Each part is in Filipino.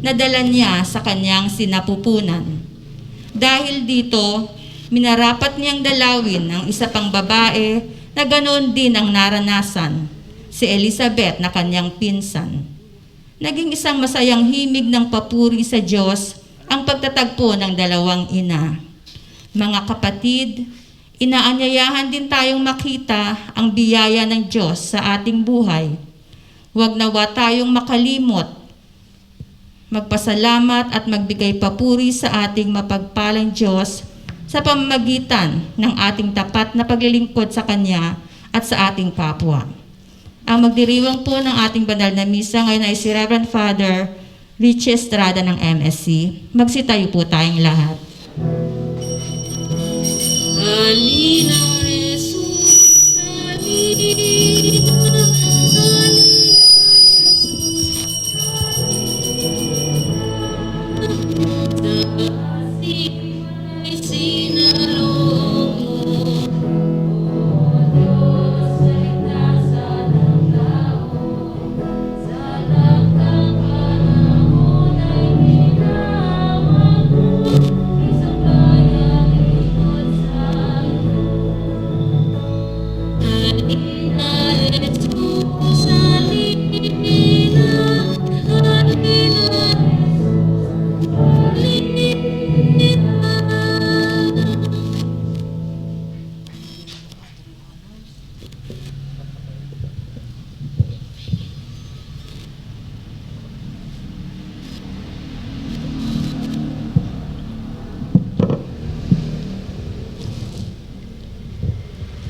na dala niya sa kanyang sinapupunan. Dahil dito, minarapat niyang dalawin ang isa pang babae na ganoon din ang naranasan, si Elizabeth na kanyang pinsan. Naging isang masayang himig ng papuri sa Diyos ang pagtatagpo ng dalawang ina. Mga kapatid, inaanyayahan din tayong makita ang biyaya ng Diyos sa ating buhay. Huwag nawa tayong makalimot magpasalamat at magbigay papuri sa ating mapagpalang Diyos sa pamamagitan ng ating tapat na paglilingkod sa Kanya at sa ating kapwa. Ang magdiriwang po ng ating banal na misa ngayon ay si Reverend Father Richie Estrada ng MSC. Magsitayo po tayong lahat. Halina, Jesus, halina.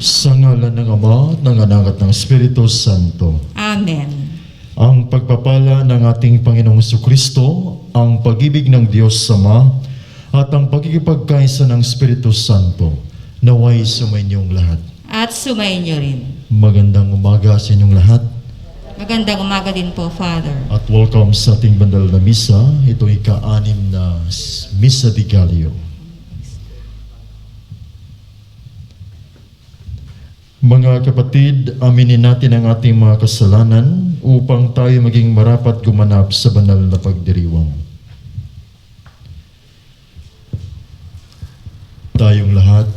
Sa ngalan ng Ama, ng Anak at ng Espiritu Santo. Amen. Ang pagpapala ng ating Panginoong Jesucristo, ang pag-ibig ng Diyos Ama, at ang pagkikipagkaisa ng Espiritu Santo, naway sumainyong lahat. At sumainyo rin. Magandang umaga sa inyong lahat. Magandang umaga din po, Father. At welcome sa ating bandal na misa. Ito ay ika-anim na Misa de Gallo. Mga kapatid, aminin natin ang ating mga kasalanan upang tayo maging marapat gumanap sa banal na pagdiriwang. Tayong lahat,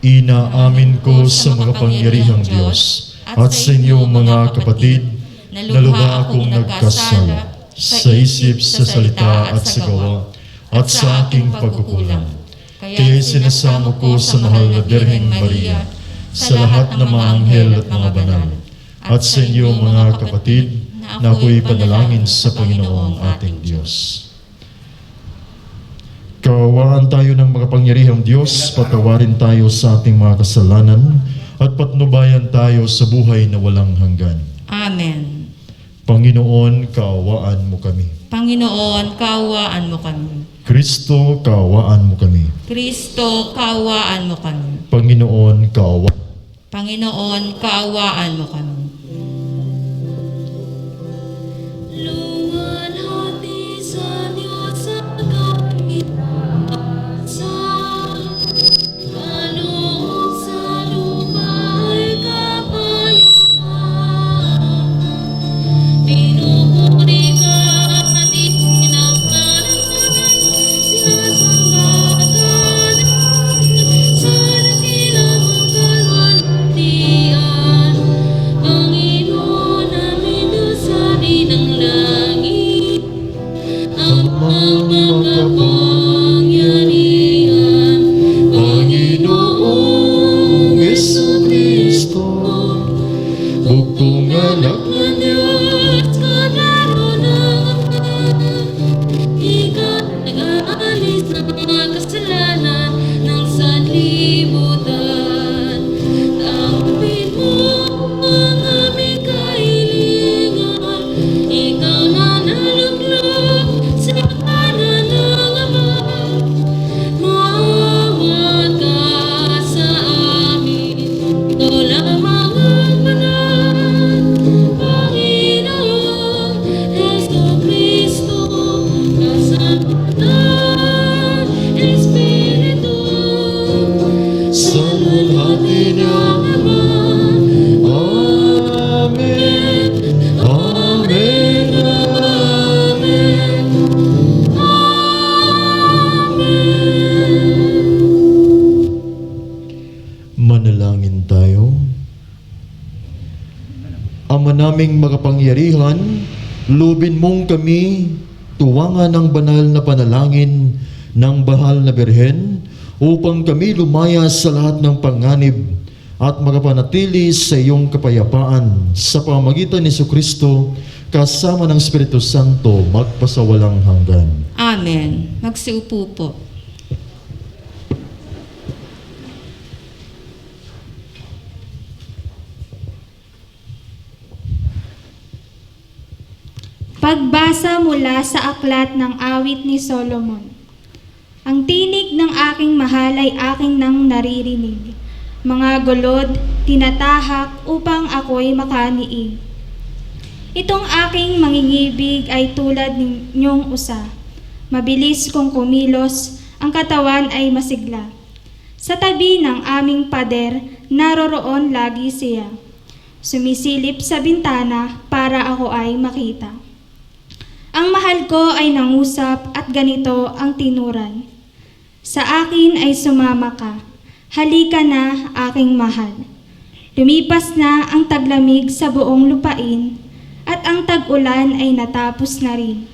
inaamin ko sa makapangyarihang Diyos at sa inyo mga kapatid, na lubha akong nagkasala sa isip, sa salita at sa gawa at sa aking pagkukulang. Kaya sinasamo ko sa mahal na Birheng Maria, sa lahat ng mga anghel at mga banal, at sa inyo mga kapatid, na ako'y panalangin sa Panginoong ating Diyos. Kaawaan tayo ng makapangyarihang Diyos, patawarin tayo sa ating mga kasalanan, at patnubayan tayo sa buhay na walang hanggan. Amen. Panginoon, kaawaan mo kami. Panginoon, kaawaan mo kami. Kristo, kaawaan mo kami. Kristo, kaawaan mo kami. Panginoon, Panginoon, kaawaan mo kami. Luwalhati sa Diyos sa kaligtasan, kaloob sa lupa ay kapayapaan. Pinupuri ka, di pinagkaroon, sinasambatan sa dakilang kalwalhatian. naming makapangyarihan, lubin mong kami tuwangan ng banal na panalangin ng Bahal na Birhen upang kami lumaya sa lahat ng panganib at makapanatili sa iyong kapayapaan sa pamamagitan ni Jesucristo kasama ng Espiritu Santo magpasawalang hanggan. Amen. Magsiupo po. Pagbasa mula sa aklat ng awit ni Solomon. Ang tinig ng aking mahal ay aking nang naririnig. Mga gulod, tinatahak upang ako'y makaniig. Itong aking mangingibig ay tulad ninyong usa. Mabilis kong kumilos, ang katawan ay masigla. Sa tabi ng aming pader, naroroon lagi siya. Sumisilip sa bintana para ako ay makita. Ang mahal ko ay nangusap at ganito ang tinuran. Sa akin ay sumama ka. Halika na, aking mahal. Lumipas na ang taglamig sa buong lupain at ang tag-ulan ay natapos na rin.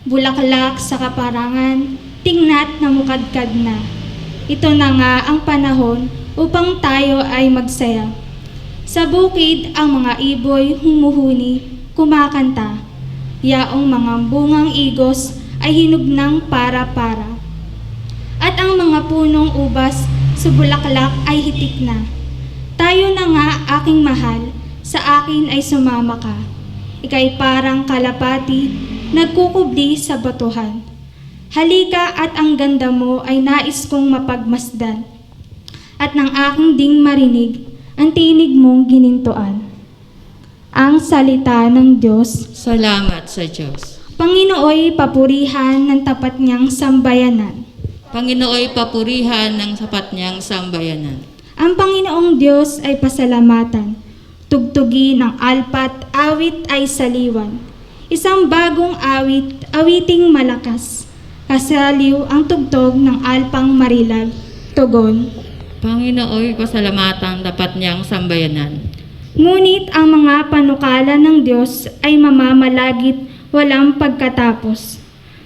Bulaklak sa kaparangan, tingnat na mukadkad na. Ito na nga ang panahon upang tayo ay magsaya. Sa bukid ang mga iboy humuhuni, kumakanta. Yaong mga bungang igos ay hinog ng para-para. At ang mga punong ubas sa bulaklak ay hitik na. Tayo na nga, aking mahal, sa akin ay sumama ka. Ika'y parang kalapati, nagkukubli sa batuhan. Halika at ang ganda mo ay nais kong mapagmasdan. At ng aking ding marinig, ang tinig mong ginintuan. Ang salita ng Diyos. Salamat sa Diyos. Panginooy papurihan ng tapat niyang sambayanan. Panginooy papurihan ng sapat niyang sambayanan. Ang Panginoong Diyos ay pasalamatan. Tugtugi ng alpat, awit ay saliwan. Isang bagong awit, awiting malakas. Kasaliw ang tugtog ng alpang marilag. Tugon. Panginooy pasalamatan dapat niyang sambayanan. Ngunit ang mga panukala ng Diyos ay mamamalagit walang pagkatapos.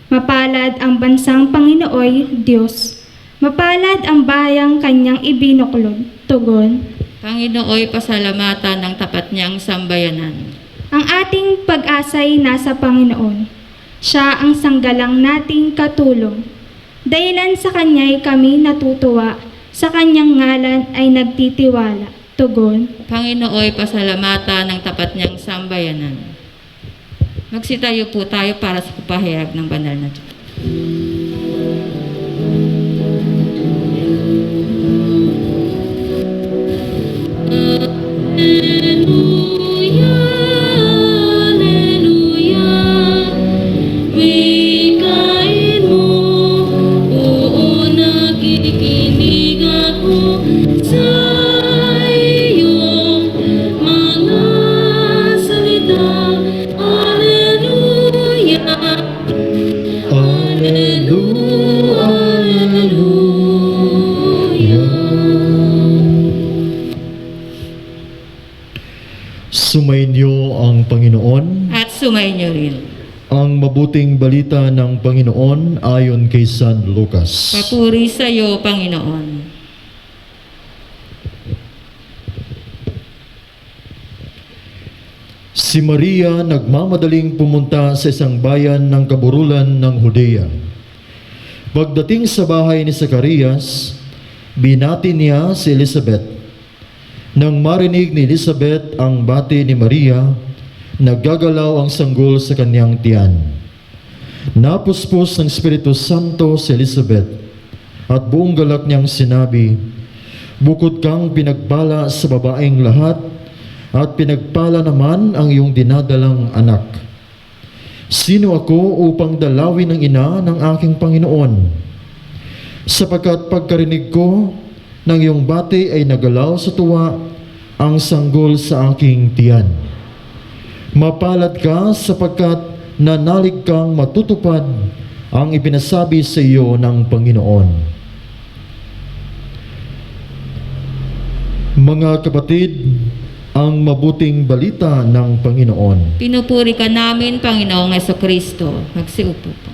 Mapalad ang bansang Panginooy, Diyos. Mapalad ang bayang kanyang ibinuklod. Tugon. Panginooy pasalamatan ng tapat niyang sambayanan. Ang ating pag-asa'y nasa Panginoon. Siya ang sanggalang nating katulong. Dahilan sa Kanya'y kami natutuwa, sa Kanyang ngalan ay nagtitiwala. Tugon. Panginooy pasalamatan ng tapat niyang sambayanan. Magsitayo po tayo para sa pahayag ng banal na Diyos. Alleluia, alleluia. Wikain mo, oo, nakikinig ako sa iyong mga salita. Alleluia, Alleluia, alleluia. Sumainyo ang Panginoon. At sumainyo rin. Ang mabuting balita ng Panginoon ayon kay San Lucas. Papuri sa iyo, Panginoon. Si Maria nagmamadaling pumunta sa isang bayan ng kaburulan ng Judea. Pagdating sa bahay ni Zacarias, binati niya si Elizabeth. Nang marinig ni Elizabeth ang bati ni Maria, naggagalaw ang sanggol sa kanyang tiyan. Napuspos ng Espiritu Santo si Elizabeth at buong galak niyang sinabi, "Bukod kang pinagpala sa babaeng lahat at pinagpala naman ang iyong dinadalang anak. Sino ako upang dalawin ang ina ng aking Panginoon? Sapagkat pagkarinig ko ng iyong bati ay nagalaw sa tuwa ang sanggol sa aking tiyan. Mapalad ka sapagkat nanalig kang matutupad ang ipinasabi sa iyo ng Panginoon." Mga kapatid, ang mabuting balita ng Panginoon. Pinupuri ka namin, Panginoong Hesukristo. Magsiupo po.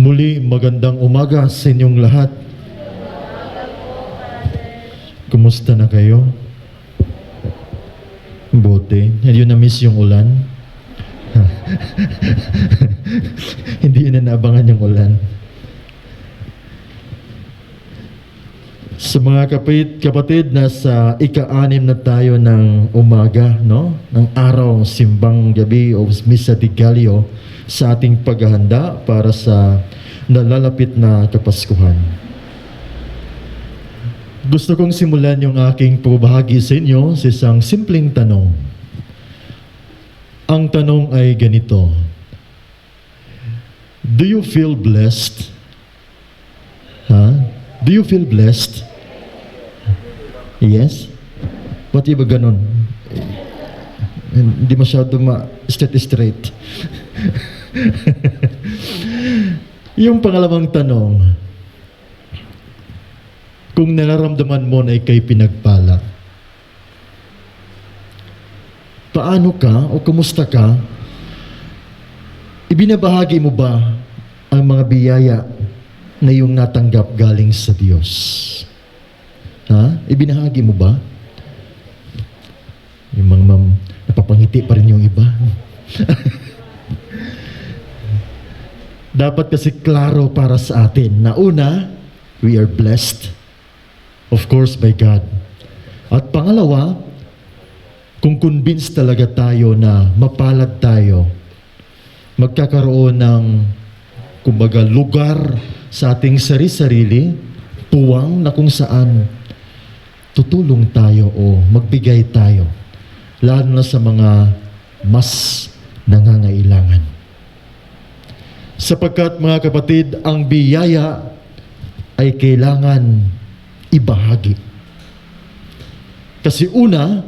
Muli, magandang umaga sa inyong lahat. Kumusta na kayo? Buti. Hindi yun na-miss yung ulan? Hindi yun na naabangan yung ulan. Sa mga kapatid, nasa ika-6 na tayo ng umaga, no? Ng araw, simbang gabi o Misa de Gallo sa ating paghahanda para sa nalalapit na Kapaskuhan. Gusto kong simulan yung aking pagbahagi sa inyo sa isang simpleng tanong. Ang tanong ay ganito: do you feel blessed? Do you feel blessed? Yes? Pati ba ganun? Hindi masyado straight. Yung pangalawang tanong, kung nararamdaman mo na ikay pinagpala, paano ka o kumusta ka? Ibinabahagi mo ba ang mga biyaya na iyong natanggap galing sa Diyos? Ibinahagi mo ba? Yung mga napapangiti pa rin yung iba. Dapat kasi klaro para sa atin na una, we are blessed, of course, by God. At pangalawa, kung convinced talaga tayo na mapalad tayo, magkakaroon ng, kumbaga, lugar sa ating sarili-sarili, puwang na kung saan tutulong tayo o magbigay tayo, lalo na sa mga mas nangangailangan. Sapagkat mga kapatid, ang biyaya ay kailangan ibahagi. Kasi una,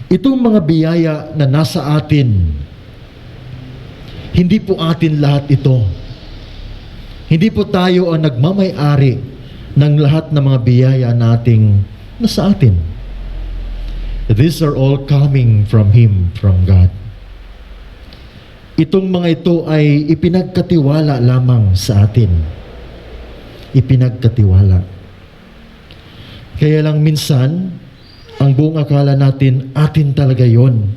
itong mga biyaya na nasa atin, hindi po atin lahat ito. Hindi po tayo ang nagmamay-ari ng lahat ng mga biyaya nating nasa atin. These are all coming from Him, from God. Itong mga ito ay ipinagkatiwala lamang sa atin. Ipinagkatiwala. Kaya lang minsan, ang buong akala natin, atin talaga yon.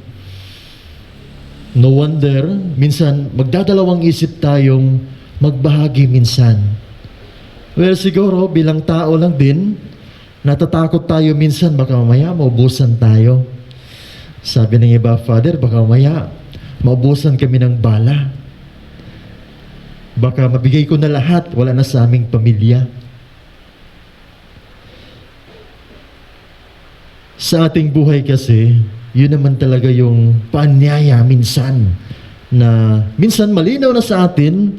No wonder, minsan magdadalawang isip tayong magbahagi minsan. Well, siguro bilang tao lang din, natatakot tayo minsan, baka mamaya maubusan tayo. Sabi ng iba, Father, baka mamaya maubusan kami ng bala. Baka mabigay ko na lahat, wala na sa aming pamilya. Sa ating buhay kasi, yun naman talaga yung paanyaya minsan, na minsan malinaw na sa atin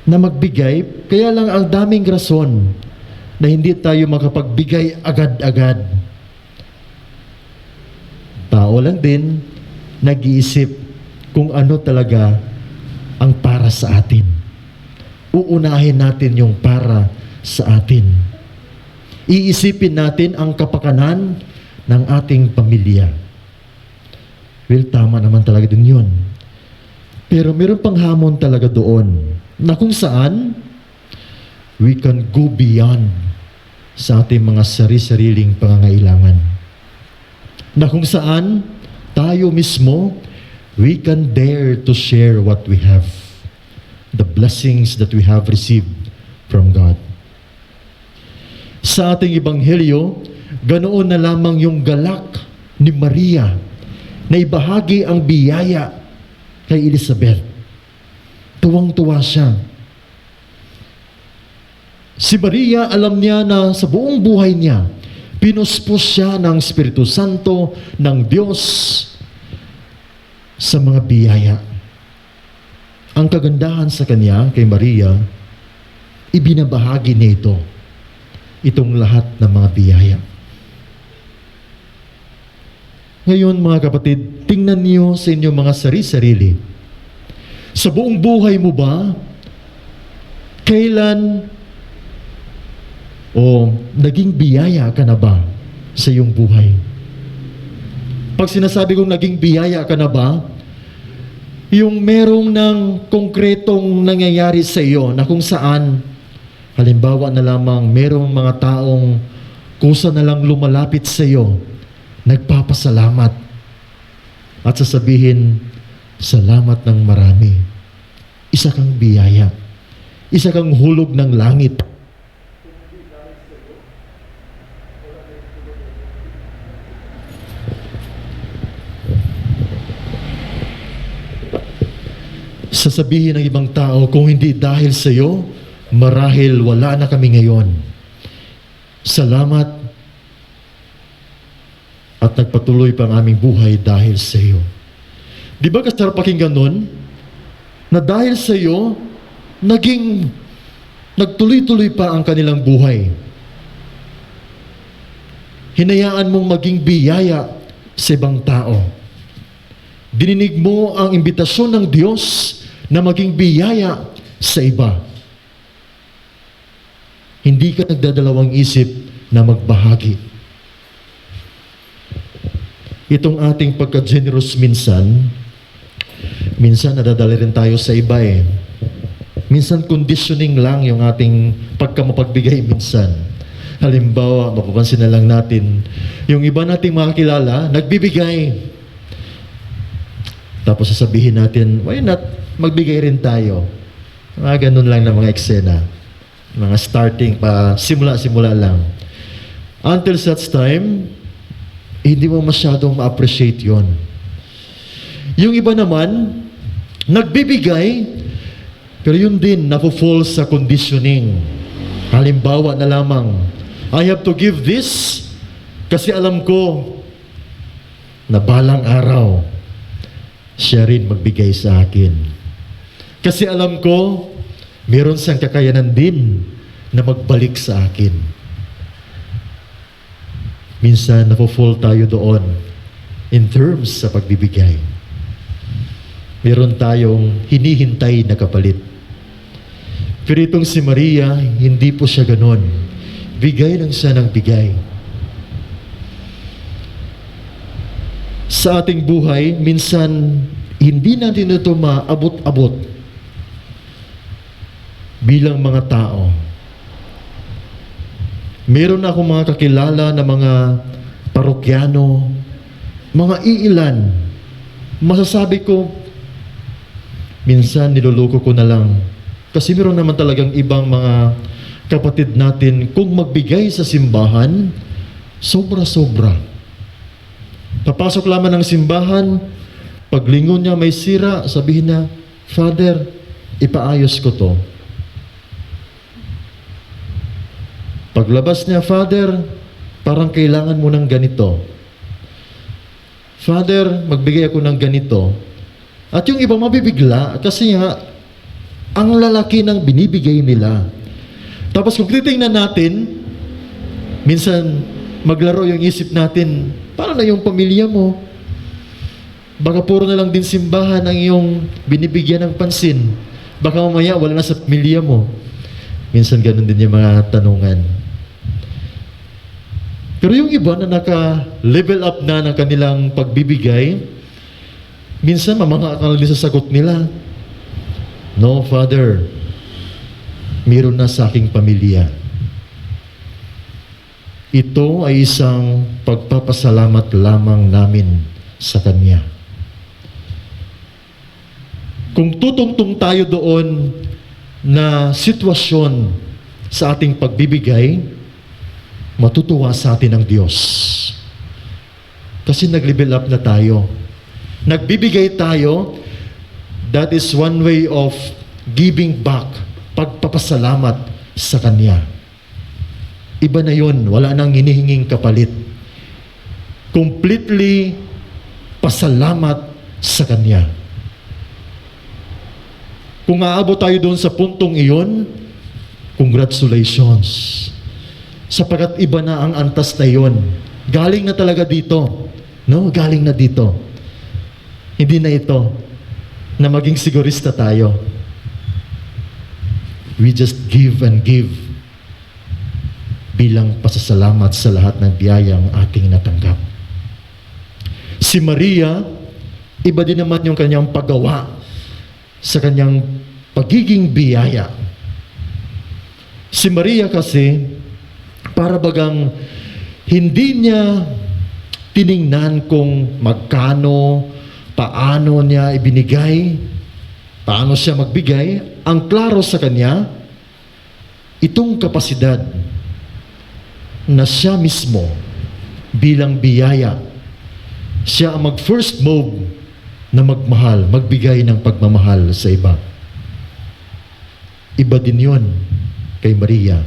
na magbigay, kaya lang ang daming rason na hindi tayo makapagbigay agad-agad. Tao lang din nag-iisip kung ano talaga ang para sa atin. Uunahin natin yung para sa atin. Iisipin natin ang kapakanan ng ating pamilya. Well, tama naman talaga din yun. Pero meron pang hamon talaga doon na kung saan we can go beyond sa ating mga sari-sariling pangangailangan. Na kung saan tayo mismo, we can dare to share what we have, the blessings that we have received from God. Sa ating ebanghelyo, ganoon na lamang yung galak ni Maria na ibahagi ang biyaya kay Elizabeth. Tuwang-tuwa siya. Si Maria, alam niya na sa buong buhay niya, pinuspos siya ng Espiritu Santo ng Diyos sa mga biyaya. Ang kagandahan sa kanya, kay Maria, ibinabahagi niya itong lahat ng mga biyaya. Ngayon mga kapatid, tingnan niyo sa inyong mga sarili-sarili. Sa buong buhay mo ba, kailan O naging biyaya ka na ba sa iyong buhay? Pag sinasabi kong naging biyaya ka na ba, yung merong ng konkretong nangyayari sa iyo na kung saan, halimbawa na lamang merong mga taong kusa na lang lumalapit sa iyo, nagpapasalamat at sasabihin, salamat ng marami. Isa kang biyaya. Isa kang hulog ng langit. Sasabihin ng ibang tao, kung hindi dahil sa iyo, marahil wala na kami ngayon. Salamat at nagpatuloy pa ang aming buhay dahil sa iyo. Di ba kasarap pakinggan nun? Na dahil sa iyo, nagtuloy-tuloy pa ang kanilang buhay. Hinayaan mong maging biyaya sa ibang tao. Dininig mo ang imbitasyon ng Diyos na maging biyaya sa iba. Hindi ka nagdadalawang isip na magbahagi. Itong ating pagka-generous minsan nadadala rin tayo sa iba eh. Minsan conditioning lang yung ating pagkamapagbigay minsan. Halimbawa, mapapansin na lang natin, yung iba nating mga kilala, nagbibigay. Tapos sasabihin natin, why not magbigay rin tayo? Mga ganun lang na mga eksena. Mga starting pa, simula-simula lang. Until such time, hindi mo masyadong ma-appreciate yon. Yung iba naman, nagbibigay, pero yun din, napo-fall sa conditioning. Halimbawa na lamang, I have to give this kasi alam ko na balang araw, siya rin magbigay sa akin. Kasi alam ko, meron siyang kakayanan din na magbalik sa akin. Minsan, napo-fall tayo doon in terms sa pagbibigay. Meron tayong hinihintay na kapalit. Pero itong si Maria, hindi po siya ganon. Bigay lang siya ng bigay. Sa ating buhay, minsan, hindi natin ito maabot-abot bilang mga tao. Meron akong mga kakilala na mga parokyano, mga iilan. Masasabi ko, minsan niloloko ko na lang. Kasi meron naman talagang ibang mga kapatid natin, kung magbigay sa simbahan, sobra-sobra. Papasok lamang ng simbahan, paglingon niya may sira, sabihin na, Father, ipaayos ko to. Paglabas niya, Father, parang kailangan mo ng ganito. Father, magbigay ako ng ganito. At yung iba mabibigla, kasi nga, ang lalaki ng binibigay nila. Tapos kung titingnan natin, minsan maglaro yung isip natin, para na yung pamilya mo. Baka puro na lang din simbahan ang iyong binibigyan ng pansin. Baka mamaya wala na sa pamilya mo. Minsan ganun din yung mga tanungan. Pero yung iba na naka-level up na ng kanilang pagbibigay, minsan mamangakal din sa sagot nila. No, Father, meron na sa aking pamilya. Ito ay isang pagpapasalamat lamang namin sa Kanya. Kung tutungtong tayo doon na sitwasyon sa ating pagbibigay, matutuwa sa atin ang Diyos. Kasi nag-level up na tayo. Nagbibigay tayo, that is one way of giving back, pagpapasalamat sa Kanya. Iba na yun, wala nang hinihinging kapalit. Completely pasalamat sa Kanya. Kung aabot tayo doon sa puntong iyon, congratulations. Sapagkat iba na ang antas na iyon. Galing na talaga dito. No? Galing na dito. Hindi na ito na maging sigurista tayo. We just give and give. bilang pasasalamat sa lahat ng biyayang ating natanggap. Si Maria, iba din naman yung kanyang paggawa sa kanyang pagiging biyaya. Si Maria kasi, para bagang hindi niya tiningnan kung magkano, paano niya ibinigay, paano siya magbigay. Ang klaro sa kanya, itong kapasidad na siya mismo bilang biyaya, siya ang mag-first move na magmahal, magbigay ng pagmamahal sa iba. Iba din yun kay Maria.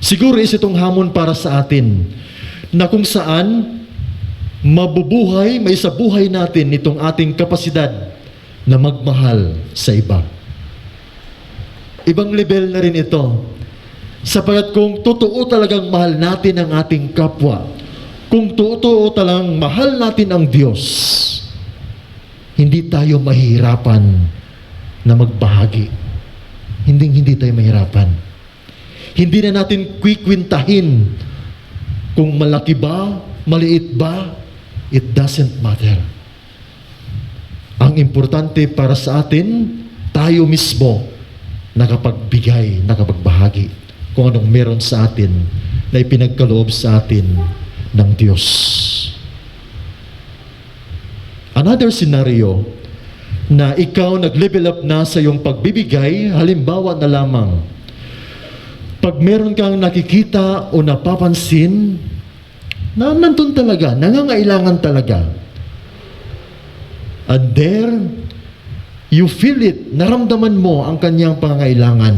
Siguro is itong hamon para sa atin na kung saan mabubuhay, may sa buhay natin itong ating kapasidad na magmahal sa iba. Ibang level na rin ito. Sapagat kung totoo talagang mahal natin ang ating kapwa, kung totoo talagang mahal natin ang Diyos, hindi tayo mahihirapan na magbahagi. Hindi tayo mahirapan. Hindi na natin kwikwintahin kung malaki ba, maliit ba, it doesn't matter. Ang importante para sa atin, tayo mismo nakapagbigay, nakapagbahagi kung anong meron sa atin na ipinagkaloob sa atin ng Diyos. Another scenario na ikaw nag-level up na sa iyong pagbibigay, halimbawa na lamang, pag meron kang nakikita o napapansin na nandun talaga, nangangailangan talaga, and there, you feel it, naramdaman mo ang kanyang pangangailangan,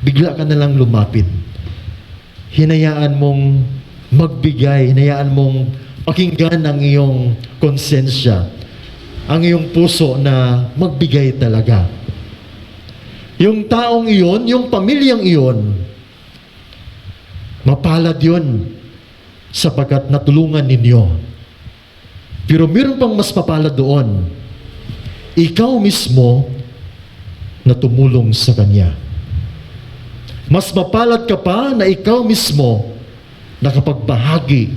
bigla ka na lang lumapit. Hinayaan mong magbigay, hinayaan mong pakinggan ang iyong konsensya, ang iyong puso na magbigay talaga. Yung taong iyon, yung pamilyang iyon, mapalad yun sapagkat natulungan ninyo. Pero meron pang mas mapalad doon. Ikaw mismo na tumulong sa kanya. Mas mapalad ka pa na ikaw mismo nakapagbahagi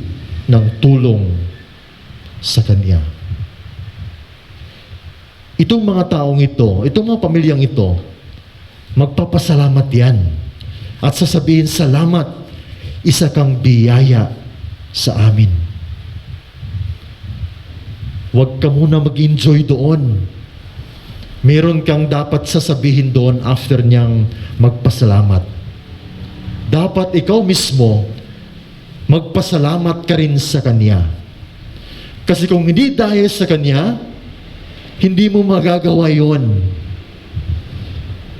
ng tulong sa kanya. Itong mga taong ito, itong mga pamilyang ito, magpapasalamat yan at sasabihin, salamat, isa kang biyaya sa amin. Huwag ka muna mag-enjoy doon. Meron kang dapat sasabihin doon after niyang magpasalamat. Dapat ikaw mismo magpasalamat ka rin sa kanya. Kasi kung hindi dahil sa kanya, hindi mo magagawa yon.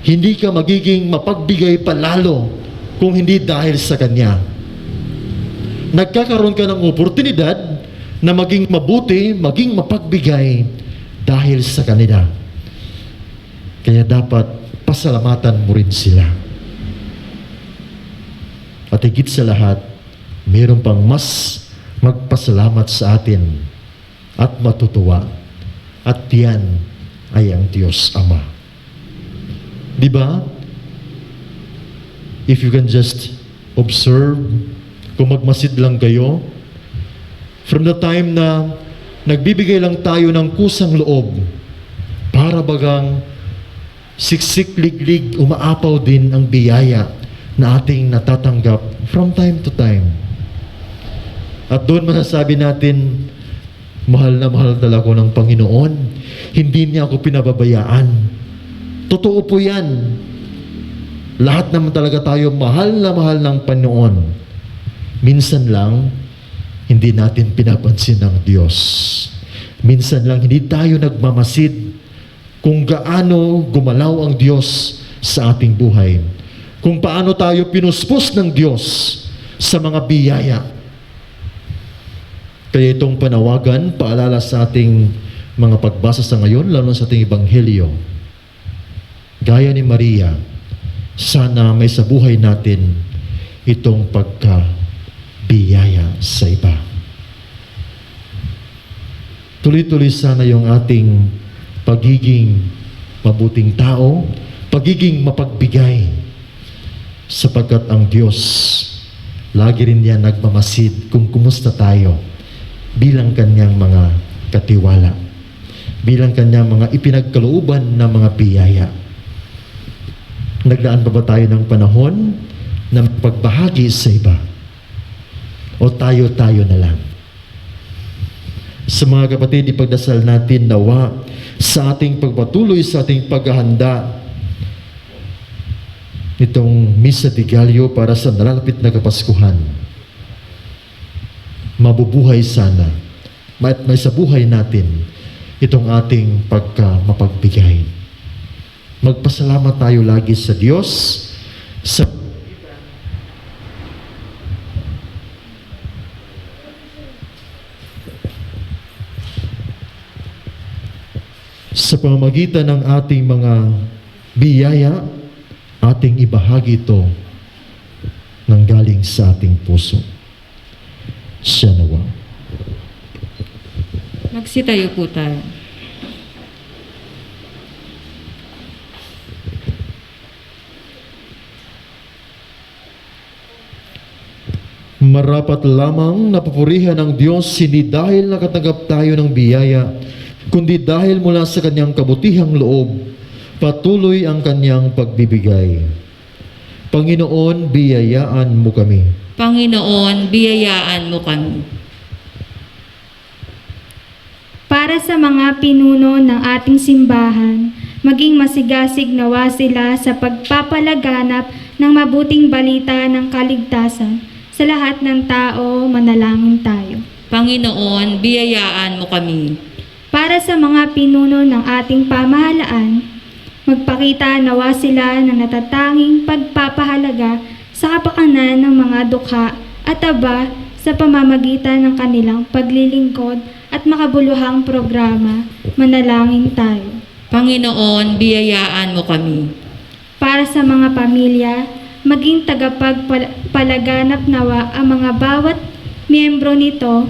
Hindi ka magiging mapagbigay palalo kung hindi dahil sa kanya. Nagkakaroon ka ng oportunidad na maging mabuti, maging mapagbigay dahil sa kanila. Kaya dapat pasalamatan mo rin sila. At higit sa lahat, mayroon pang mas magpasalamat sa atin at matutuwa. At yan ay ang Diyos Ama. Di ba? If you can just observe, kung magmasid lang kayo, from the time na nagbibigay lang tayo ng kusang loob, para bagang siksik, liglig, umaapaw din ang biyaya na ating natatanggap from time to time. At doon masasabi natin, mahal na mahal talaga ko ng Panginoon. Hindi niya ako pinababayaan. Totoo po yan. Lahat naman talaga tayo mahal na mahal ng Panginoon. Minsan lang, hindi natin pinapansin ng Diyos. Minsan lang, hindi tayo nagmamasid kung gaano gumalaw ang Diyos sa ating buhay. Kung paano tayo pinuspos ng Diyos sa mga biyaya. Kaya itong panawagan, paalala sa ating mga pagbasa sa ngayon, lalo sa ating Ebanghelyo, gaya ni Maria, sana may sa buhay natin itong pagkabiyaya sa iba. Tuloy-tuloy sana yung ating pagiging mabuting tao, pagiging mapagbigay, sapagkat ang Diyos lagi rin yan nagmamasid kung kumusta tayo bilang kanyang mga katiwala, bilang kanyang mga ipinagkalooban na mga biyaya. Nagdaan pa ba tayo ng panahon ng pagbahagi sa iba? O tayo-tayo na lang? Sa mga kapatid, ipagdasal natin nawa sa ating pagpatuloy sa ating paghahanda nitong Misa de Gallo para sa nalalapit na Kapaskuhan. Mabubuhay sana at may sa buhay natin itong ating pagka-mapagbigay. Magpasalamat tayo lagi sa Diyos sa pamamagitan ng ating mga biyaya, ating ibahagi ito ng galing sa ating puso. Siya nawa. Magsitayo po tayo. Marapat lamang napupurihan ng Diyos hindi dahil nakatanggap tayo ng biyaya, kundi dahil mula sa kanyang kabutihang loob, patuloy ang kanyang pagbibigay. Panginoon, biyayaan mo kami. Panginoon, biyayaan mo kami. Para sa mga pinuno ng ating simbahan, maging masigasig nawa sila sa pagpapalaganap ng mabuting balita ng kaligtasan sa lahat ng tao. Manalangin tayo. Panginoon, biyayaan mo kami. Para sa mga pinuno ng ating pamahalaan, magpakita nawa sila ng natatanging pagpapahalaga sa kapakanan ng mga dukha at aba sa pamamagitan ng kanilang paglilingkod at makabuluhang programa. Manalangin tayo. Panginoon, biyayaan mo kami. Para sa mga pamilya, maging tagapagpalaganap nawa ang mga bawat miyembro nito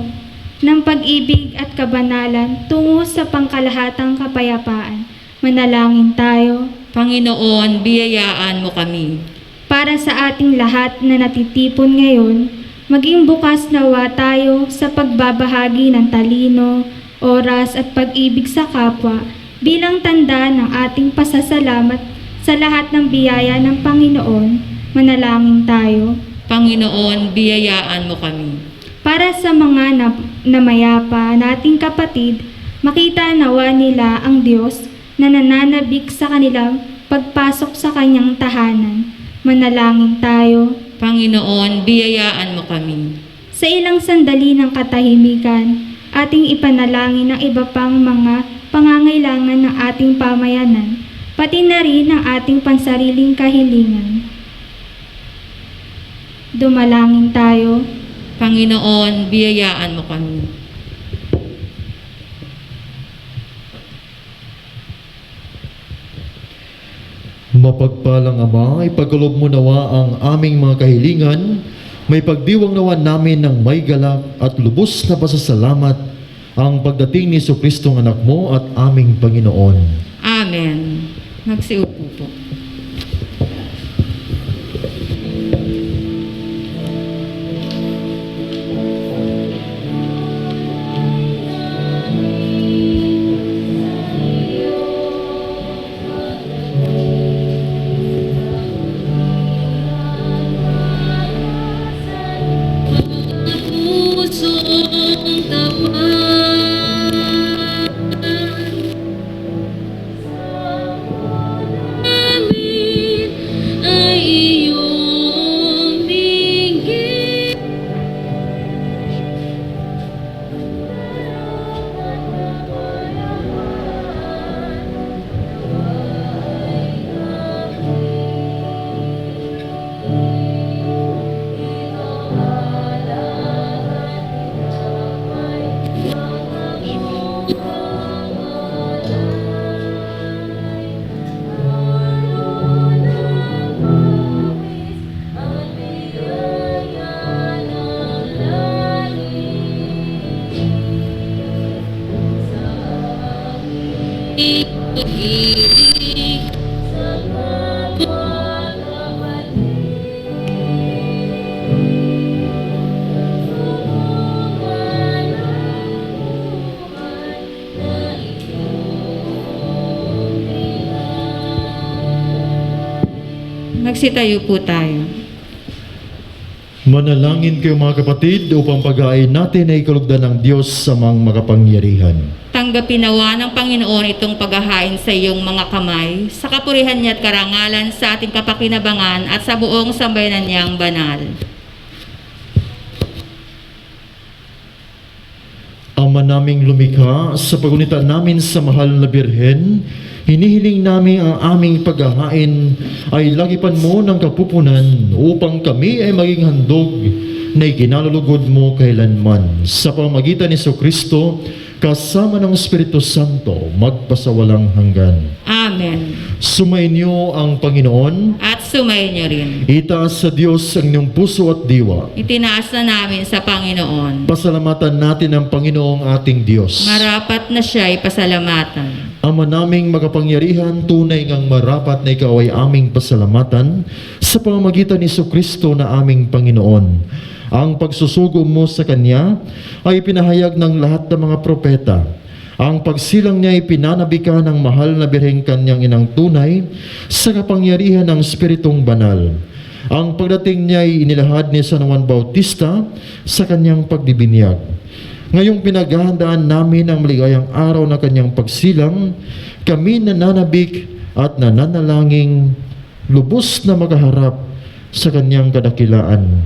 ng pag-ibig at kabanalan tungo sa pangkalahatang kapayapaan. Manalangin tayo. Panginoon, biyayaan mo kami. Para sa ating lahat na natitipon ngayon, maging bukas nawa tayo sa pagbabahagi ng talino, oras at pag-ibig sa kapwa bilang tanda ng ating pasasalamat sa lahat ng biyaya ng Panginoon. Manalangin tayo. Panginoon, biyayaan mo kami. Para sa mga namayapa nating kapatid, makita nawa nila ang Diyos na nananabik sa kanilang pagpasok sa kanyang tahanan. Manalangin tayo. Panginoon, biyayaan mo kami. Sa ilang sandali ng katahimikan, ating ipanalangin ang iba pang mga pangangailangan ng ating pamayanan, pati na rin ang ating pansariling kahilingan. Dumalangin tayo. Panginoon, biyayaan mo kami. Mapagpalang Ama, ipagkaloob mo nawa ang aming mga kahilingan, may pagdiwang nawa namin ng may galak at lubos na pasasalamat ang pagdating ni Jesucristong anak mo at aming Panginoon. Amen. Magsiupo po. Pusong tapat namin ay iyong dinggin. Pag-ibig sa mga kapatid. Magsitayo po tayo. Manalangin kayo mga kapatid upang pag-aay natin ay kalugdan ng Diyos sa mga makapangyarihan. Tanggapin nawa ng Panginoon itong paghahain sa iyong mga kamay, sa kapurihan niya at karangalan sa ating kapakinabangan at sa buong sambayanan niyang banal. Ama naming lumikha, sa pagunita namin sa mahal na Birhen, hinihiling namin ang aming paghahain ay lagipan mo ng kapupunan upang kami ay maging handog na ikinalulugod mo kailanman. Sa pamamagitan ni Kristo, kasama ng Espiritu Santo, magpasawalang hanggan. Amen. Sumainyo ang Panginoon. At sumayin niyo rin. Itaas sa Diyos ang inyong puso at diwa. Itinaas na namin sa Panginoon. Pasalamatan natin ang Panginoong ating Diyos. Marapat na siya'y pasalamatan. Ama naming makapangyarihan, tunay ngang marapat na ikaw ay aming pasalamatan sa pamamagitan ni Kristo na aming Panginoon. Ang pagsusugo mo sa Kanya ay pinahayag ng lahat ng mga propeta. Ang pagsilang niya ay pinanabika ng mahal na Birheng Kanyang inang tunay sa kapangyarihan ng Espiritong Banal. Ang pagdating niya ay inilahad ni San Juan Bautista sa kanyang pagbibinyag. Ngayong pinaghahandaan namin ang maligayang araw na kanyang pagsilang, kami nananabik at nananalangin lubos na makaharap sa kanyang kadakilaan.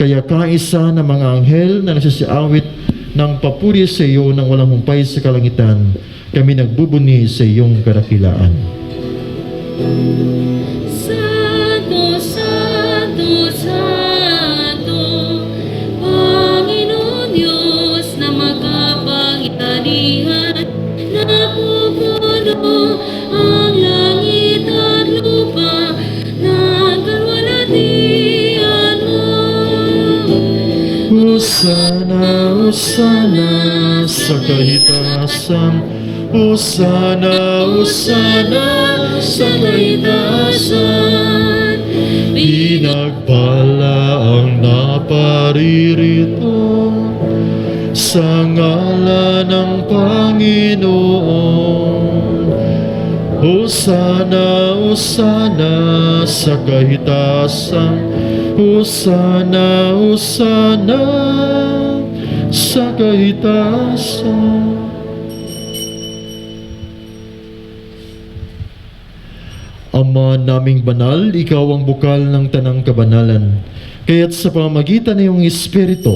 Kaya kaisa ng mga anghel na nagsisiawit ng papuri sa iyo ng walang humpay sa kalangitan, kami nagbubuni sa iyong kadakilaan. Santo, Santo, Santo, Panginoon Diyos na makapangyarihan, napupuno ang langit at lupa ng kalwalhatian mo. Hosana, Hosana sa kahitasan. Hosana, Hosana sa kahitasan. Pinagpala ang naparirito sa ngalan ng Panginoon. Hosana, Hosana sa kahitasan. Hosana, Hosana sa kahitasan. Ama naming banal, ikaw ang bukal ng tanang kabanalan. Kaya't sa pamamagitan ng iyong Espiritu,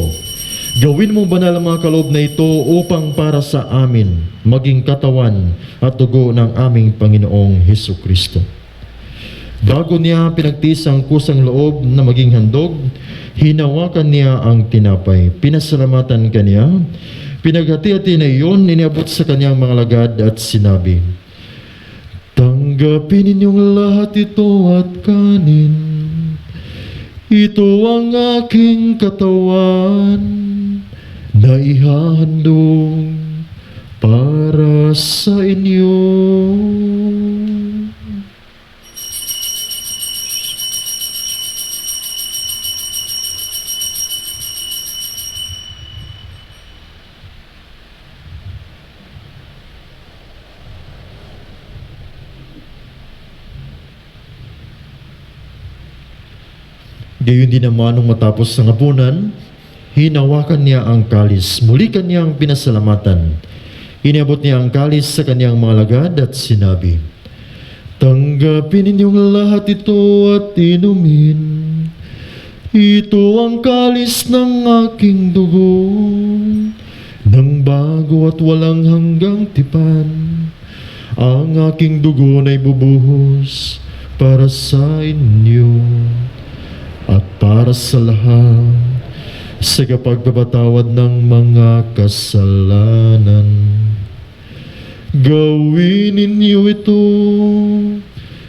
gawin mo banal ang mga kaloob na ito upang para sa amin maging katawan at dugo ng aming Panginoong Hesukristo. Bago niya pinagtiis ang kusang loob na maging handog, hinawakan niya ang tinapay. Pinasalamatan kaniya, pinaghati-hati na iyon, iniabot sa kanyang mga lagad at sinabi, "Tanggapin ninyong lahat ito at kanin. Ito ang aking katawan na ihahandog para sa inyo." Gayon din naman nung matapos ang hapunan, hinawakan niya ang kalis. Muli kanyang pinasalamatan. Iniabot niya ang kalis sa kanyang mga lagad at sinabi, "Tanggapin ninyong lahat ito at inumin. Ito ang kalis ng aking dugo, ng bago at walang hanggang tipan. Ang aking dugo na ibubuhos para sa inyo at para sa lahat sa kapagpapatawad ng mga kasalanan. Gawin ninyo ito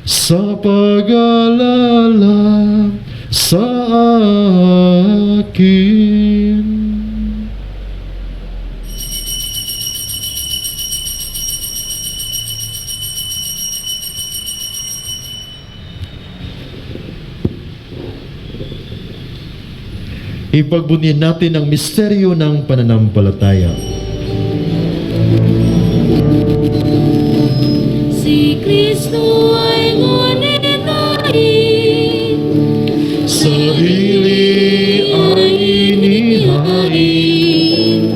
sa pag-alala sa akin." Ipagbunyin natin ang misteryo ng pananampalataya. Si Kristo ay ngunit nais sarili ay inihain,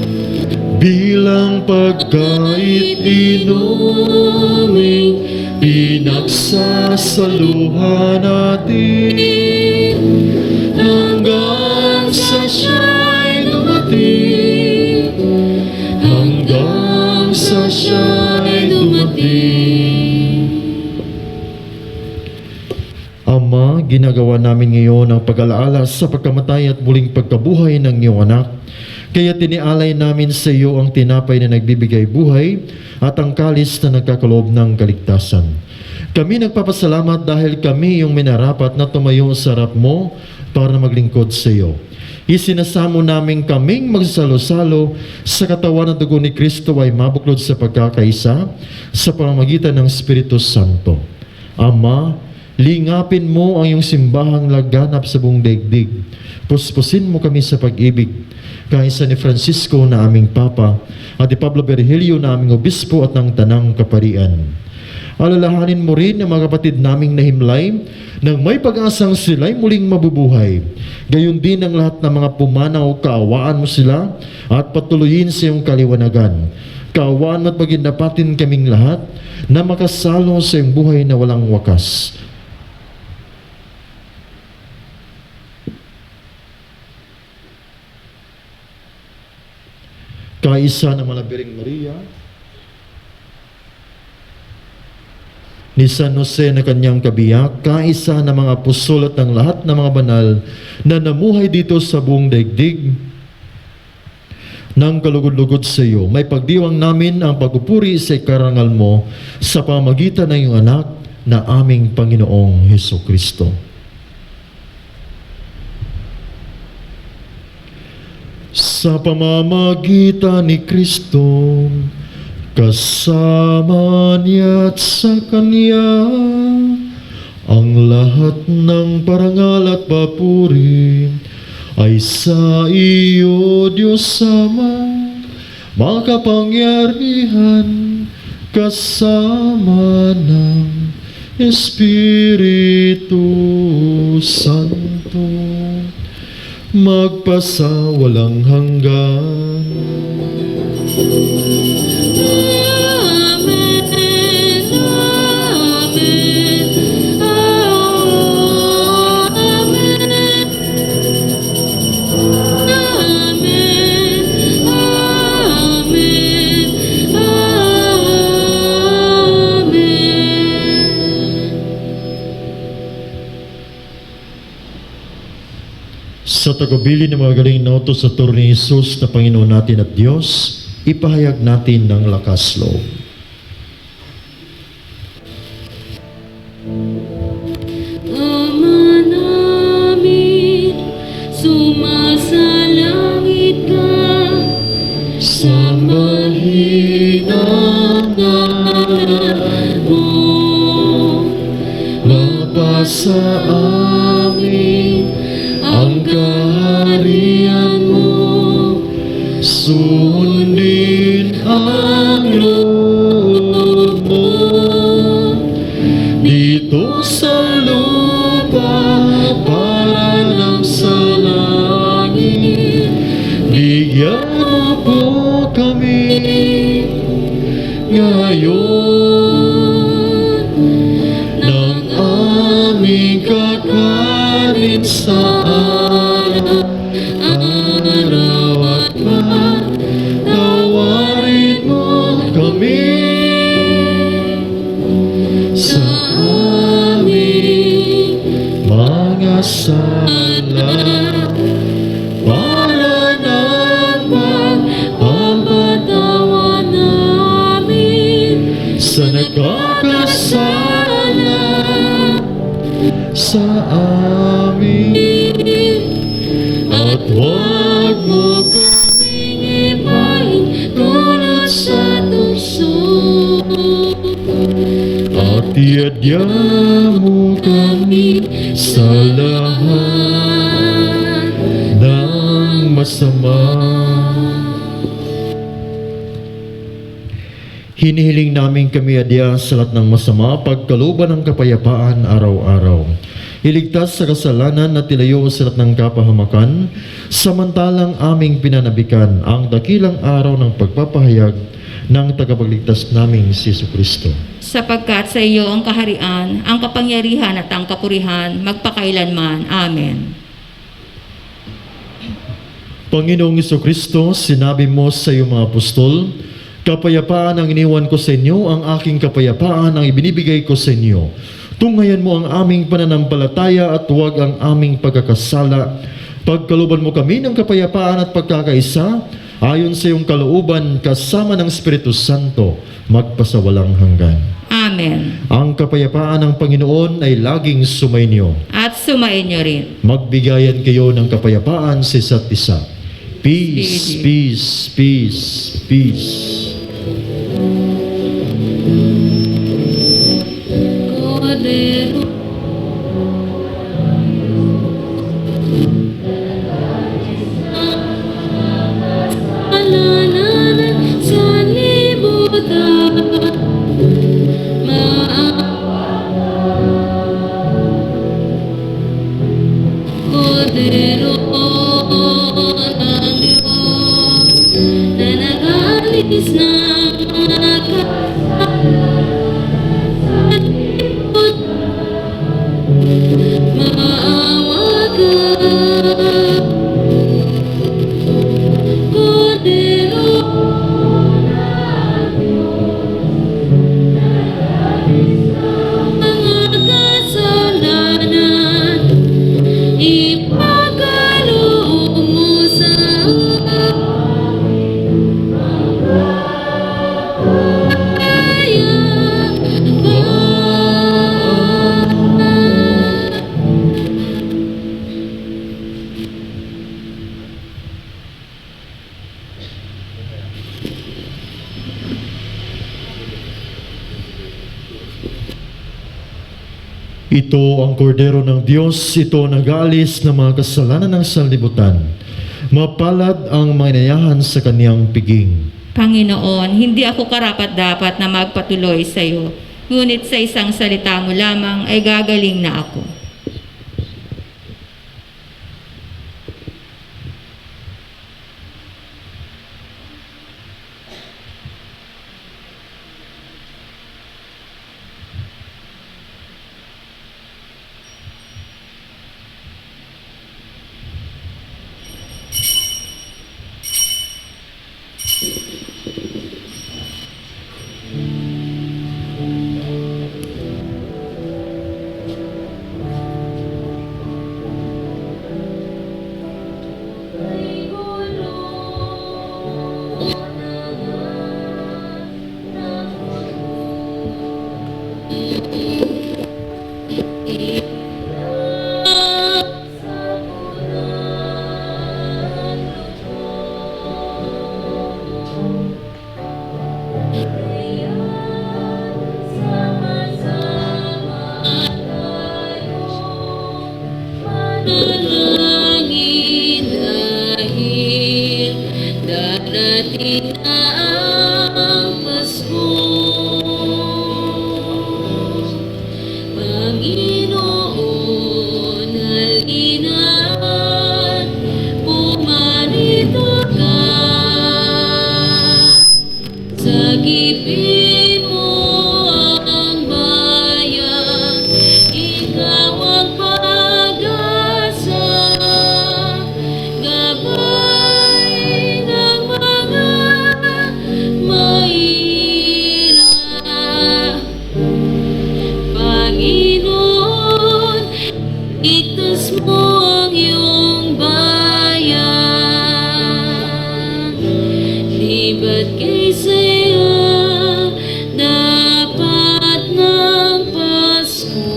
bilang pagkait inuming pinagsasaluhan natin, hanggang sa siya'y dumating, hanggang sa siya'y dumating. Ama, ginagawa namin ngayon ang pag-alaala sa pagkamatay at muling pagkabuhay ng iyong anak. Kaya tinialay namin sa iyo ang tinapay na nagbibigay buhay at ang kalis na nagkakaloob ng kaligtasan. Kami nagpapasalamat dahil kami yung minarapat na tumayo sa harap mo para maglingkod sa iyo. Isinasamo namin kaming magsalo-salo sa katawan at dugo ni Kristo ay mabuklod sa pagkakaisa sa pamamagitan ng Espiritu Santo. Ama, lingapin mo ang iyong simbahang laganap sa buong daigdig. Puspusin mo kami sa pag-ibig, kaysa ni Francisco na aming Papa at ni Pablo Virgilio na aming Obispo at ng Tanang Kaparian. Alalahanin mo rin ang mga kapatid naming nahimlay nang may pag-asang sila'y muling mabubuhay. Gayon din ang lahat ng mga pumanaw, kaawaan mo sila at patuloyin sa iyong kaliwanagan. Kaawaan mo at pagindapatin kaming lahat na makasalo sa iyong buhay na walang wakas. Kaisa ng Malabiring Maria, ni San Jose na kanyang kabiyak, kaisa ng mga apostol at ng lahat ng mga banal na namuhay dito sa buong daigdig ng kalugod-lugod sa iyo. May pagdiwang namin ang pagpupuri sa ikarangal mo sa pamamagitan ng iyong anak na aming Panginoong Hesukristo. Sa pamamagitan ni Kristo, kasama niya at sa Kanya, ang lahat ng parangal at papuri ay sa iyo, Diyos Ama, makapangyarihan, kasama ng Espiritu Santo, magpasawalang hanggan. Amen, amen, amen, amen, Sa tagubilin ng mga galing na utos sa turo ni Jesus na Panginoon natin at Diyos, ipahayag natin ng lakas loob. Ama namin, sumasalangit ka, Sambahin ang ngalan mo, mapasa amin ang kaharian mo, sundin ang loob mo, dito sa lupa para ng sa langit. Bigyan mo po kami ngayon ng aming kakanin sa araw at patawarin mo kami sa aming mga sala, para naman pagpatawa namin sa nagkakasala sa amin, at huwag mo kaming ipahin tulad sa tukso, at iadya mo kami sa lahat ng masama. Hinihiling namin kami adya sa lahat ng masama, pagkalooban ng kapayapaan araw-araw. iligtas sa kasalanan at ilayo sa lahat ng kapahamakan, samantalang aming pinanabikan ang dakilang araw ng pagpapahayag ng tagapagligtas naming si Jesucristo. Sapagkat sa iyo ang kaharian, ang kapangyarihan at ang kapurihan, magpakailanman. Amen. Panginoong Jesucristo, sinabi mo sa iyong mga apostol, kapayapaan ang iniwan ko sa inyo, ang aking kapayapaan ang ibinibigay ko sa inyo. Tunghayan mo ang aming pananampalataya at huwag ang aming pagkakasala. Pagkalooban mo kami ng kapayapaan at pagkakaisa, ayon sa iyong kalooban kasama ng Espiritu Santo, magpasawalang hanggan. Amen. Ang kapayapaan ng Panginoon ay laging sumainyo. At sumainyo rin. Magbigayan kayo ng kapayapaan sa isa't isa. Peace, peace, peace, peace. Cordero, kasalanan sa libutan, Cordero ng Diyos, na nag-alis ng mga kasalanan sa libutan, maawa ka. Cordero ng Diyos, na nag-alis ng mga kasalanan, ipagkaloob mo sa Ito ang kordero ng Diyos, ito ang nag-aalis ng mga kasalanan ng sanlibutan. Mapalad ang mga inayahan sa kaniyang piging. Panginoon, hindi ako karapat-dapat na magpatuloy sa iyo, ngunit sa isang salita mo lamang ay gagaling na ako. Manalangin dahil darating na ang Pasko. Panginoon, halina't pumarito ka. Sagipin mo ang bayan, ikaw ang pag-asa, gabay ng mga mahirap. Panginoon, itas mo ang iyong bayan. Di ba't kay saya dapat ng Pasko?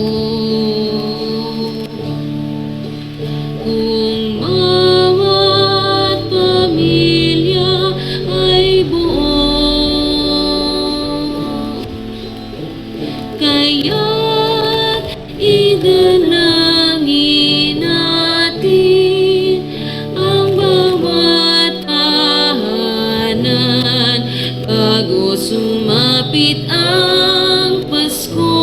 Kung bawat pamilya ay buo, kaya't idalangin natin ang bawat tahanan bago sumapit ang Pasko.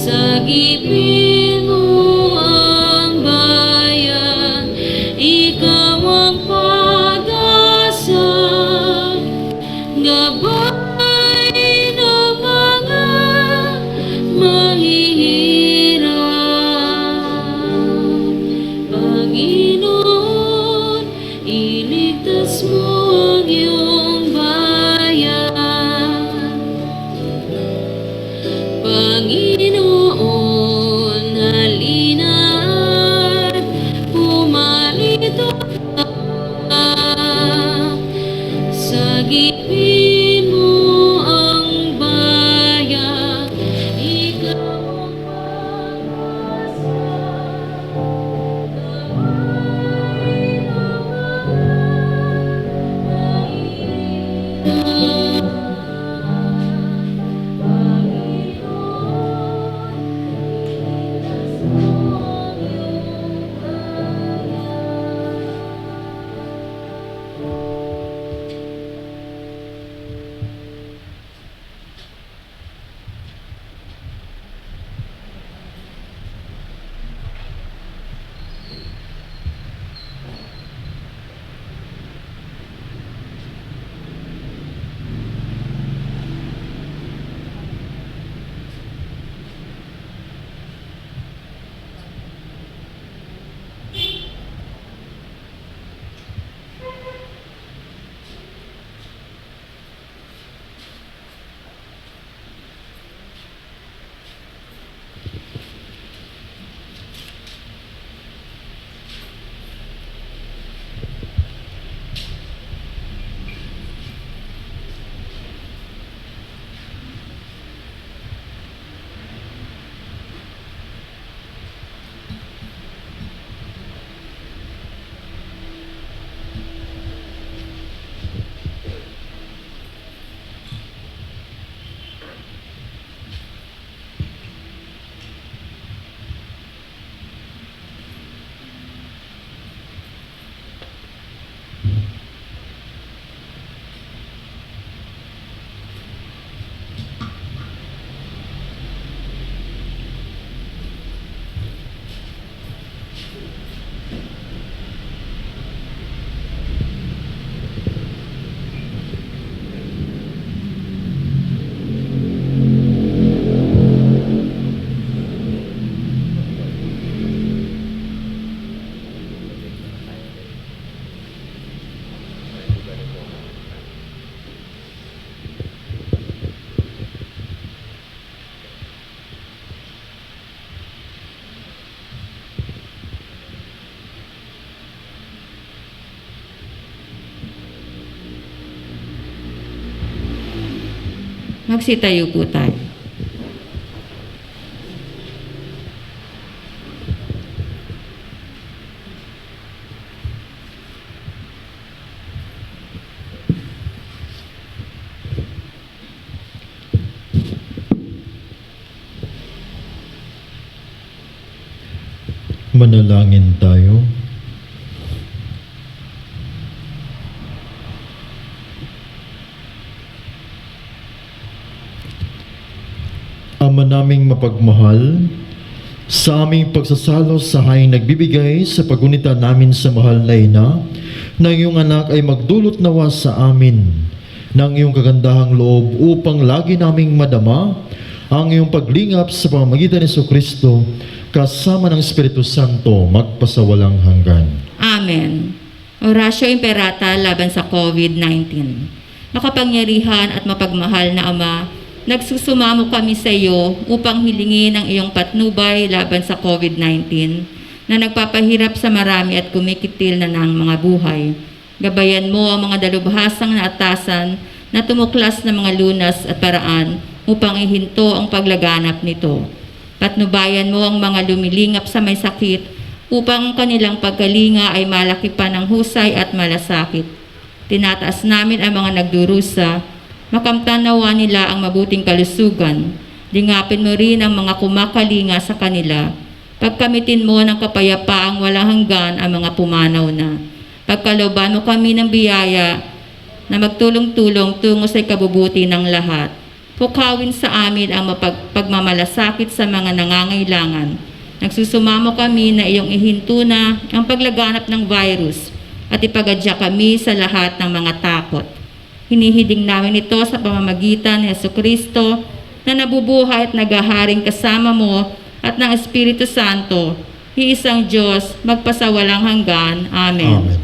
Sagipin mo ang bayan, ikaw ang pag-asa, gabay ng mga mahihirap. Panginoon, iligtas mo ang iyong bayan. Panginoon, halina't pumarito ka. Sagipin mo ang bayan, ikaw ang pag-asa, gabay ng mga mahihirap. Magsitayo po tayo. Manalangin tayo. Ama naming mapagmahal, sa aming pagsasalo sa hayang nagbibigay sa pagunita namin sa mahal na ina, na iyong anak ay magdulot nawa sa amin ng iyong kagandahang loob upang lagi naming madama ang iyong paglingap sa pamamagitan ni Jesucristo kasama ng Espiritu Santo magpasawalang hanggan. Amen. Orasyo Imperata laban sa COVID-19. Makapangyarihan at mapagmahal na Ama, nagsusumamo kami sa iyo upang hilingin ang iyong patnubay laban sa COVID-19 na nagpapahirap sa marami at kumikitil na ng mga buhay. Gabayan mo ang mga dalubhasang na atasan na tumuklas ng mga lunas at paraan upang ihinto ang paglaganap nito. Patnubayan mo ang mga lumilingap sa may sakit upang ang kanilang pagkalinga ay malaki pa ng husay at malasakit. Tinataas namin ang mga nagdurusa, makamtanawa nila ang mabuting kalusugan. Lingapin mo rin ang mga kumakalinga sa kanila. Pagkamitin mo ng kapayapaang walang hanggan ang mga pumanaw na. Pagkalooban mo kami ng biyaya na magtulong-tulong tungo sa ikabubuti ng lahat. Pukawin sa amin ang pagmamalasakit sa mga nangangailangan. Nagsusumamo kami na iyong ihinto na ang paglaganap ng virus at ipagadya kami sa lahat ng mga takot. Hinihiling namin ito sa pamamagitan ni Jesucristo na nabubuhay at naghaharing kasama mo at ng Espiritu Santo, iisang Diyos, magpasawalang hanggan. Amen. Amen.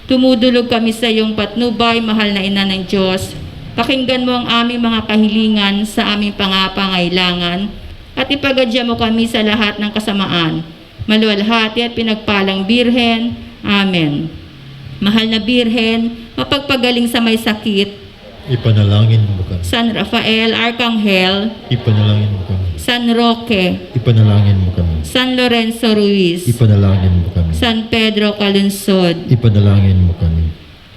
Tumudulog kami sa iyong patnubay, mahal na Ina ng Diyos. Pakinggan mo ang aming mga kahilingan sa aming pangangailangan at ipagadya mo kami sa lahat ng kasamaan. Maluwalhati at pinagpalang Birhen. Amen. Mahal na Birhen, mapagpagaling sa may sakit, Ipanalangin mo kami. San Rafael, Arkanghel, Ipanalangin mo kami. San Roque, Ipanalangin mo kami. San Lorenzo Ruiz, Ipanalangin mo kami. San Pedro Calunsod. Ipanalangin mo kami.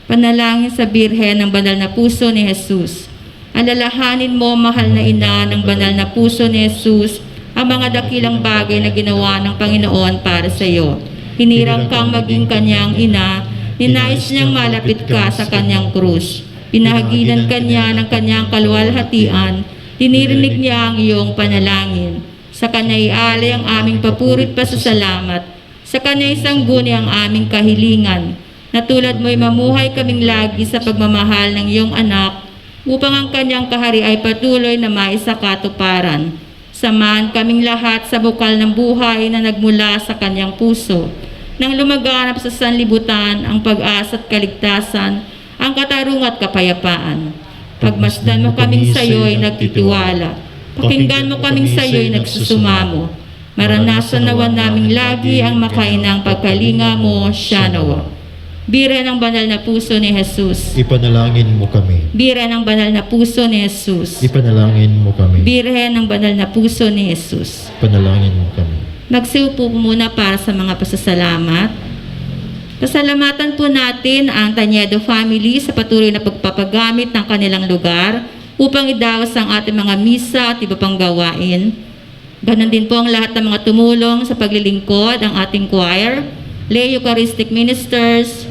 Panalangin sa Birhen ng banal na puso ni Jesus. Alalahanin mo, mahal na Ina ng banal na puso ni Jesus, ang mga dakilang bagay na ginawa ng Panginoon para sa iyo. Hinirang kang maging kanyang ina, ninais niyang malapit ka sa kanyang krus. Pinahaginan kanya ng kanyang kaluwalhatian, dinirinig niya ang iyong panalangin. Sa kanya ialay ang aming papurit pasasalamat. Sa kanya isangguni ang aming kahilingan. Na tulad mo'y mamuhay kaming lagi sa pagmamahal ng iyong anak, upang ang kanyang kahari ay patuloy na maisakatuparan. Samahan kaming lahat sa bukal ng buhay na nagmula sa kanyang puso. Nang lumaganap sa sanlibutan ang pag-asa at kaligtasan, ang katarungan at kapayapaan. Pagmasdan mo kaming sa iyo'y nagtitiwala. Pakinggan mo kaming sa iyo'y nagsusumamo. Maranasan nawan naming lagi ang makainang pagkalinga mo, siya nawa. Bira ng banal na puso ni Jesus. Ipanalangin mo kami. Bira ng banal na puso ni Jesus. Ipanalangin mo kami. Birhen ng banal na puso ni Jesus. Ipanalangin mo kami. Magsiupo po muna para sa mga pasasalamat. Pasalamatan po natin ang Taniedo family sa patuloy na pagpapagamit ng kanilang lugar upang idaos ang ating mga misa at iba pang gawain. Ganon din po ang lahat ng mga tumulong sa paglilingkod, ang ating choir, lay Eucharistic ministers,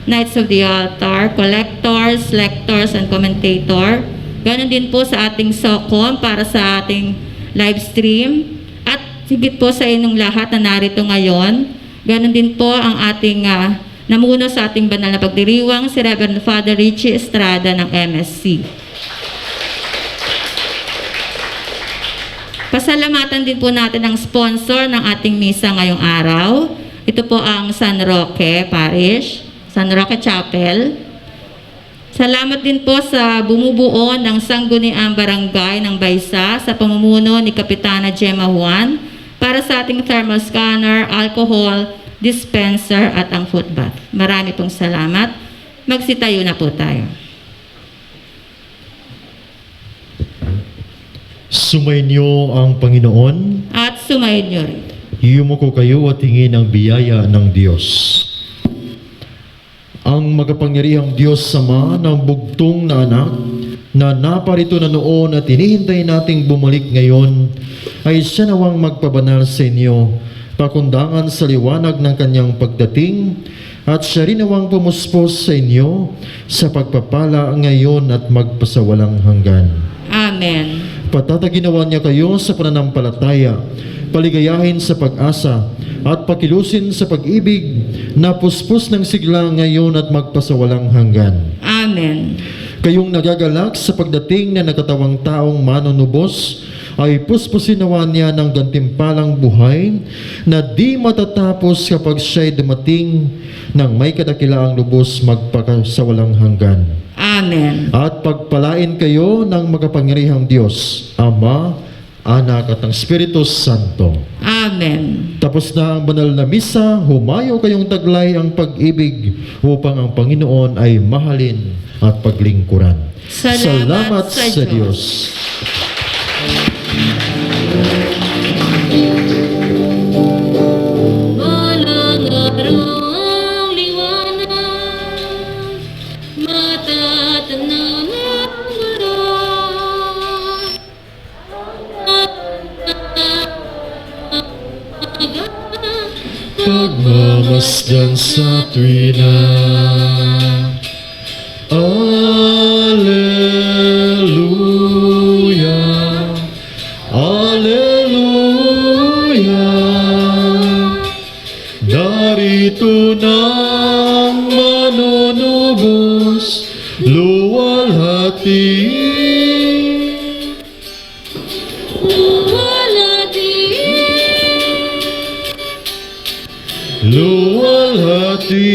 Knights of the Altar, collectors, lectors, and commentator. Ganon din po sa ating SOCOM para sa ating live stream. At higit po sa inyong lahat na narito ngayon, ganon din po ang ating namuno sa ating banal na pagdiriwang, si Reverend Father Richie Estrada ng MSC. Pasalamatan din po natin ang sponsor ng ating misa ngayong araw. Ito po ang San Roque Parish, San Roque Chapel. Salamat din po sa bumubuo ng Sangguniang Barangay ng Baysa sa pamumuno ni Kapitana Gemma Juan para sa ating thermal scanner, alcohol, dispenser at ang foot bath. Marami pong salamat. Magsitayo na po tayo. Sumainyo ang Panginoon. At sumayin nyo rin. Yumuko kayo at hingin ang biyaya ng Diyos. Ang makapangyarihang Diyos Sama ng bugtong na anak na naparito na noon at hinihintay nating bumalik ngayon, ay siya nawang magpabanal sa inyo, pakundangan sa liwanag ng kanyang pagdating, at siya rin nawang pumuspos sa inyo sa pagpapala ngayon at magpasawalang hanggan. Amen. Patataginawan niya kayo sa pananampalataya, paligayahin sa pag-asa, at pakilusin sa pag-ibig na puspos ng sigla ngayon at magpasawalang hanggan. Amen. Kayong nagagalak sa pagdating na nagkatawang taong manunubos, ay puspusin nawa niya ng gantimpalang buhay na di matatapos kapag siya'y dumating nang may kadakilaang lubos magpakasawalang hanggan. Amen. At pagpalain kayo ng makapangyarihang Diyos, Ama, Anak at ang Espiritu Santo. Amen. Tapos na ang banal na misa, humayo kayong taglay ang pag-ibig upang ang Panginoon ay mahalin at paglingkuran. Salamat sa Diyos. Balang araw ang liwanag, matatanaw ng araw. Pagmamasdan sa tuwina, Alleluia. Alleluia. Darito nang manunubos luwalhati. luwalhati Luwalhati